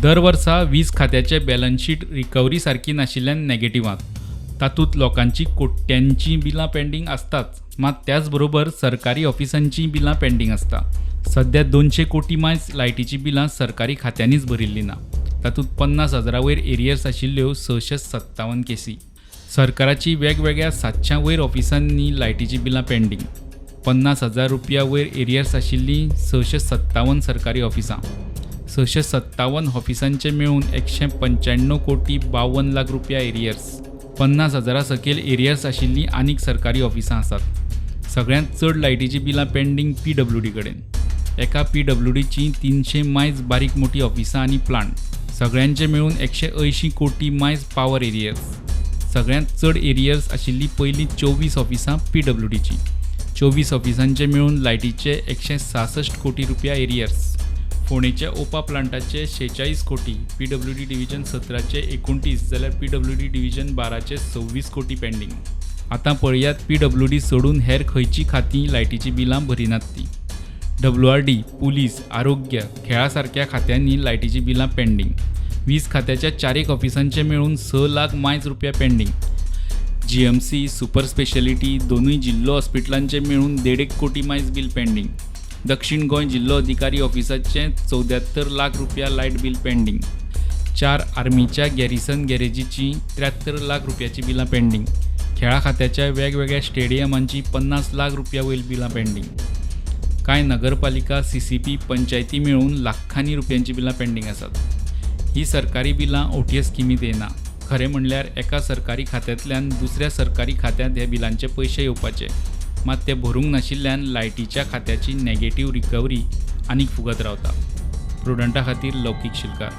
दर वर्सा वीज खात्याचे बॅलन्स शीट रिकव्हरी सारखी नाशिल्ल्यान नॅगेटिव्हांत. तातूंत लोकांची कोट्यांची बिलां पेंडींग आसताच, मात त्याचबरोबर सरकारी ऑफिसांची बिलां पेंडींग आसता. सध्या 200 कोटी मायज लायटीची बिलां सरकारी खात्यांनीच भरिल्लीं ना. तातूंत 50,000 वयर एरियर्स आशिल्ल्यो 657 केसी. सरकाराची वेगवेगळ्या 700 वयर ऑफिसांनी लायटीची बिलां पेंडींग. 50,000 रुपया वयर एरियर्स आशिल्लीं 657 सरकारी ऑफिसां. 657 ऑफिसांचे मेळून 195 कोटी 52 लाख रुपया एरियर्स. 50,000 सकयल एरियर्स आशिल्लीं आनीक सरकारी ऑफिसां आसात. सगळ्यांत चड लायटीची बिलां पेंडींग PWD कडेन. एका PWDची 300 मायज बारीक मोठी ऑफिसां आनी प्लांट. सगळ्यांचे मेळून 180 कोटी मायज पॉवर एरियर्स. सगळ्यांत चड एरियर्स आशिल्ली पयलीं 24 ऑफिसां PWDची. 24 ऑफिसांचे मेळून लायटीचे 166 कोटी रुपया एरियर्स. फोंडेच्या ओपा प्लांटाचे 46 कोटी, PWD डिव्हिजन 17चे 29, जाल्यार PWD डिव्हिजन 12चे 26 कोटी पेंडींग. आतां पळयात PWD सोडून हेर खंयची खातीं लायटीची बिलां भरिनात ती. WRD, पुलीस, आरोग्य, खेळा सारक्या खात्यांनी लायटीची बिलां पेंडींग. वीज खात्याच्या 4 ऑफिसांचे मेळून 6 लाख मायज रुपया पेंडींग. GMC, सुपर स्पेशालिटी, दोनूय जिल्लो हॉस्पिटलांचे मेळून 1.5 कोटी मायज बील पेंडींग. दक्षिण गोंय जिल्लो अधिकारी ऑफिसाचे 74 लाख रुपया लायट बील पेंडींग. 4 आर्मीच्या गॅरिसन गॅरेजीची 73 लाख रुपयाची बिलां पेंडींग. खेळा खात्याच्या वेगवेगळ्या स्टेडियमांची 50 लाख रुपया वयर बिलां पेंडींग. कांय नगरपालिका, CCP, पंचायती मेळून लाखांनी रुपयांची बिलां पेंडींग आसात. ही सरकारी बिलां OTS स्किमीत येना. खरें म्हणल्यार एका सरकारी खात्यांतल्यान दुसऱ्या सरकारी खात्यांत ह्या बिलांचे पयशे येवपाचे, मात ते भरूंक नाशिल्ल्यान लायटीच्या खात्याची नॅगेटिव्ह रिकव्हरी आनीक फुगत रावता. प्रुडंटा खातीर लौकीक शिलकार.